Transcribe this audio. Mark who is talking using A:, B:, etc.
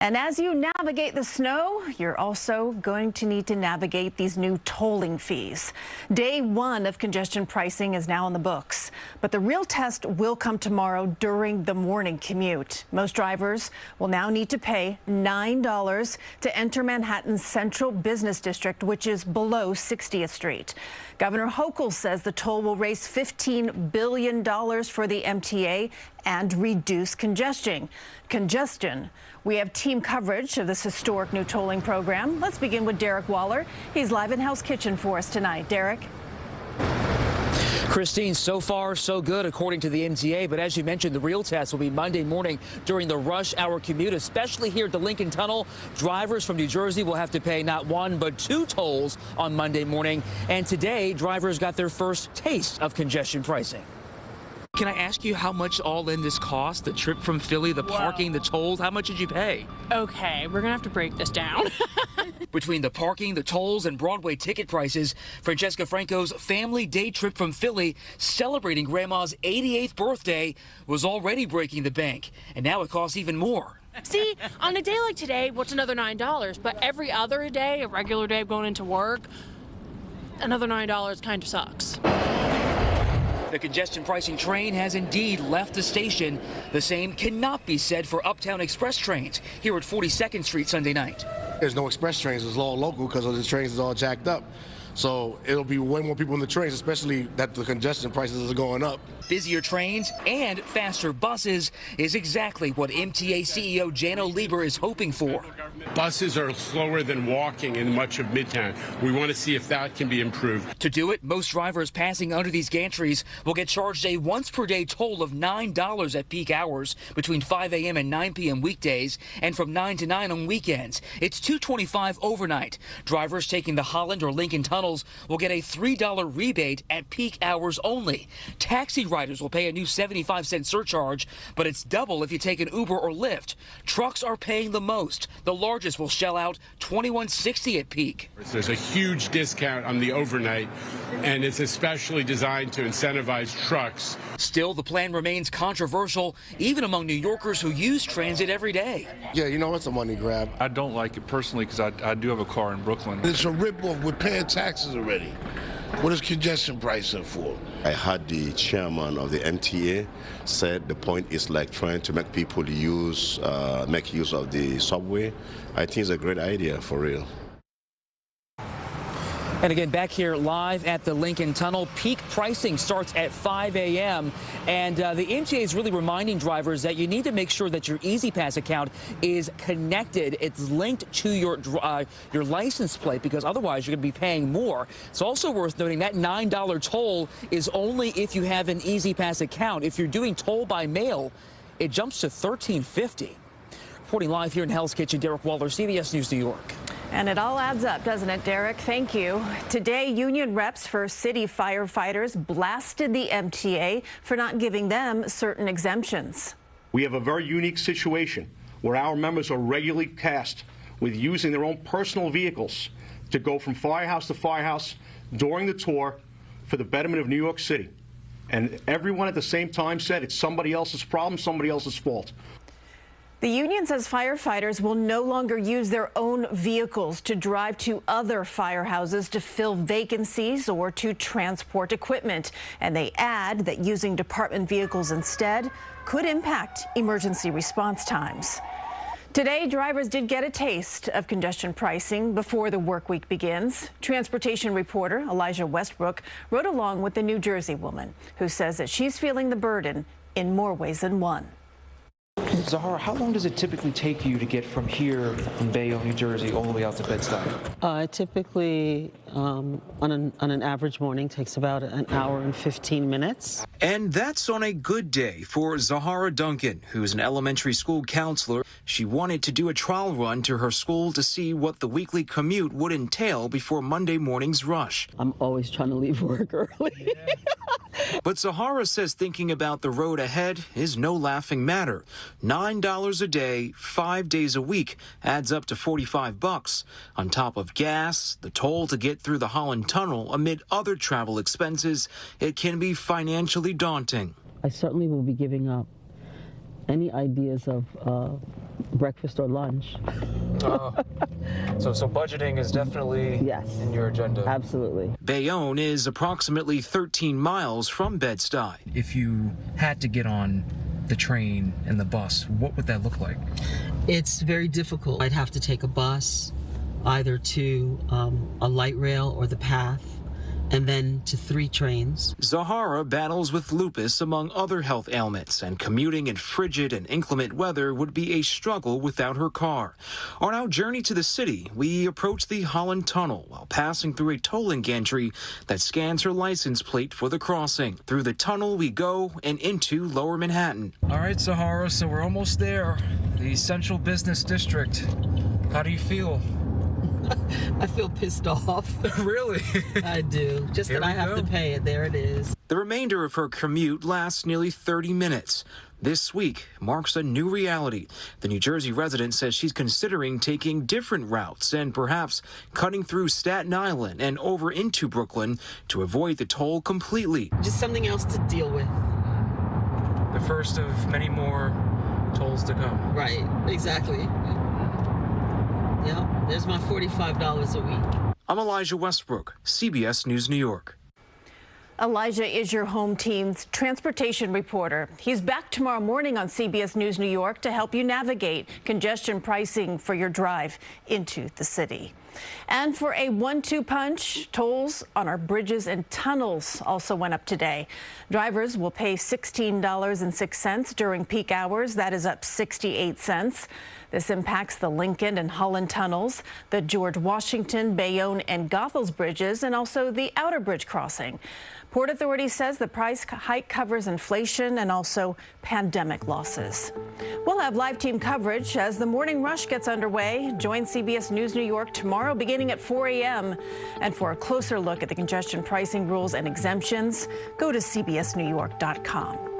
A: And as you navigate the snow, you're also going to need to navigate these new tolling fees. Day one of congestion pricing is now in the books, but the real test will come tomorrow during the morning commute. Most drivers will now need to pay $9 to enter Manhattan's Central Business District, which is below 60th Street. Governor Hochul says the toll will raise $15 billion for the MTA and reduce congestion. We have team coverage of this historic new tolling program. Let's begin with Derick Waller. He's live in Hell's Kitchen for us tonight. Derick.
B: Christine, so far so good according to the MTA, but as you mentioned, the real test will be Monday morning during the rush hour commute, especially here at the Lincoln Tunnel. Drivers from New Jersey will have to pay not one but two tolls on Monday morning, and today drivers got their first taste of congestion pricing. Can I ask you how much all in this cost? The trip from Philly, the parking, the tolls, how much did you pay?
C: Okay, we're gonna have to break this down.
B: Between the parking, the tolls, and Broadway ticket prices, Francesca Franco's family day trip from Philly, celebrating Grandma's 88th birthday, was already breaking the bank, and now it costs even more.
C: See, on a day like today, what's another $9? But every other day, a regular day going into work, another $9 kind of sucks.
B: The congestion pricing train has indeed left the station. The same cannot be said for Uptown Express trains here at 42nd Street Sunday night.
D: There's no express trains. It's all local because of the trains is all jacked up. So it'll be way more people in the trains, especially that the congestion prices are going up.
B: Busier trains and faster buses is exactly what MTA CEO Jano Lieber is hoping for.
E: Buses are slower than walking in much of Midtown. We want to see if that can be improved.
B: To do it, most drivers passing under these gantries will get charged a once-per-day toll of $9 at peak hours between 5 a.m. and 9 p.m. weekdays and from 9 to 9 on weekends. It's $2.25 overnight. Drivers taking the Holland or Lincoln tunnels will get a $3 rebate at peak hours only. Taxi riders will pay a new 75-cent surcharge, but it's double if you take an Uber or Lyft. Trucks are paying the most. The largest will shell out $21.60 at peak.
E: There's a huge discount on the overnight, and it's especially designed to incentivize trucks.
B: Still, the plan remains controversial, even among New Yorkers who use transit every day.
D: Yeah, you know, it's a money grab.
F: I don't like it personally because I do have a car in Brooklyn.
G: It's a ripoff. We're paying taxes already. What is congestion pricing for?
H: I heard the chairman of the MTA said the point is like trying to make people make use of the subway. I think it's a great idea for real.
B: And again, back here live at the Lincoln Tunnel, peak pricing starts at 5 a.m. And the MTA is really reminding drivers that you need to make sure that your e-zpass account is connected. It's linked to your license plate, because otherwise you're going to be paying more. It's also worth noting that $9 toll is only if you have an e-zpass account. If you're doing toll by mail, it jumps to $13.50. Reporting live here in Hell's Kitchen, Derick Waller, CBS News, New York.
A: And it all adds up, doesn't it, Derick? Thank you. Today, union reps for city firefighters blasted the MTA for not giving them certain exemptions.
I: We have a very unique situation where our members are regularly tasked with using their own personal vehicles to go from firehouse to firehouse during the tour for the betterment of New York City. And everyone at the same time said it's somebody else's problem, somebody else's fault.
A: The union says firefighters will no longer use their own vehicles to drive to other firehouses to fill vacancies or to transport equipment. And they add that using department vehicles instead could impact emergency response times. Today, drivers did get a taste of congestion pricing before the work week begins. Transportation reporter Elijah Westbrook rode along with the New Jersey woman who says that she's feeling the burden in more ways than one.
J: Zahara, how long does it typically take you to get from here in Bayonne, New Jersey, all the way out to Bed-Stuy?
K: Typically, on an average morning, takes about an hour and 15 minutes.
L: And that's on a good day for Zahara Duncan, who's an elementary school counselor. She wanted to do a trial run to her school to see what the weekly commute would entail before Monday morning's rush.
K: I'm always trying to leave work early.
L: But Zahara says thinking about the road ahead is no laughing matter. $9 a day, 5 days a week adds up to $45. On top of gas, the toll to get through the Holland Tunnel amid other travel expenses, it can be financially daunting.
K: I certainly will be giving up Any ideas of breakfast or lunch?
J: So budgeting is definitely in your agenda.
K: Absolutely.
L: Bayonne is approximately 13 miles from Bed-Stuy.
J: If you had to get on the train and the bus, what would that look like?
K: It's very difficult. I'd have to take a bus either to a light rail or the path, and then to 3 trains.
L: Zahara battles with lupus among other health ailments, and commuting in frigid and inclement weather would be a struggle without her car. On our journey to the city, we approach the Holland Tunnel while passing through a tolling gantry that scans her license plate for the crossing. Through the tunnel we go and into Lower Manhattan.
J: All right, Zahara, so we're almost there. The Central Business District. How do you feel?
K: I feel pissed off.
J: Really?
K: I do. Just that I have to pay it. There it is.
L: The remainder of her commute lasts nearly 30 minutes. This week marks a new reality. The New Jersey resident says she's considering taking different routes and perhaps cutting through Staten Island and over into Brooklyn to avoid the toll completely.
K: Just something else to deal with.
J: The first of many more tolls to come.
K: Right, exactly. Yep, there's my $45 a week.
L: I'm Elijah Westbrook, CBS News New York.
A: Elijah is your home team's transportation reporter. He's back tomorrow morning on CBS News New York to help you navigate congestion pricing for your drive into the city. And for a 1-2 punch, tolls on our bridges and tunnels also went up today. Drivers will pay $16.06 during peak hours. That is up 68 cents. This impacts the Lincoln and Holland tunnels, the George Washington, Bayonne, and Goethals bridges, and also the Outer Bridge crossing. Port Authority says the price hike covers inflation and also pandemic losses. We'll have live team coverage as the morning rush gets underway. Join CBS News New York tomorrow beginning at 4 a.m. And for a closer look at the congestion pricing rules and exemptions, go to cbsnewyork.com.